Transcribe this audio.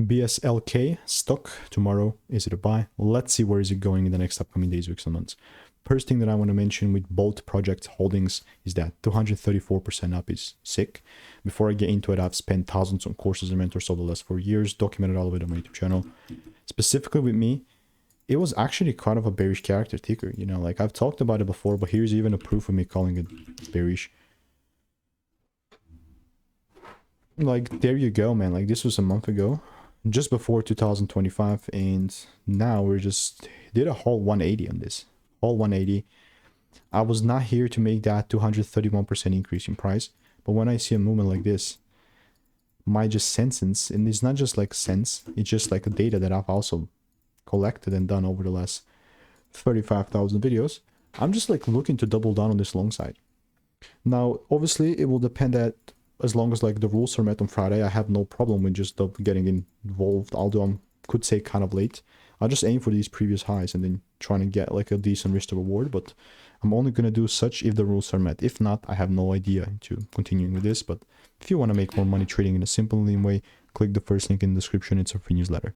BSLK Stock tomorrow. Is it a buy? Let's see where is it going in the next upcoming days, weeks, and months. First thing that I want to mention with both project holdings is that 234% up is sick. Before I get into it, I've spent thousands on courses and mentors over the last 4 years, documented all of it on my YouTube channel. Specifically with me, it was actually kind of a bearish character ticker, you know, like I've talked about it before, but here's even a proof of me calling it bearish. Like, there you go, man. Like, this was a month ago, just before 2025, and now we're just did a whole 180 on this. Whole 180. I was not here to make that 231% increase in price, but when I see a movement like this, my just sense, and it's not just like sense, it's just like a data that I've also collected and done over the last 35,000 videos. I'm just like looking to double down on this long side. Now, obviously, it will depend that as long as like the rules are met on Friday, I have no problem with just getting involved, although I could say kind of late. I'll just aim for these previous highs and then trying to get like a decent risk to reward, but I'm only going to do such if the rules are met. If not, I have no idea to continuing with this. But if you want to make more money trading in a simple, lean way, click the first link in the description. It's a free newsletter.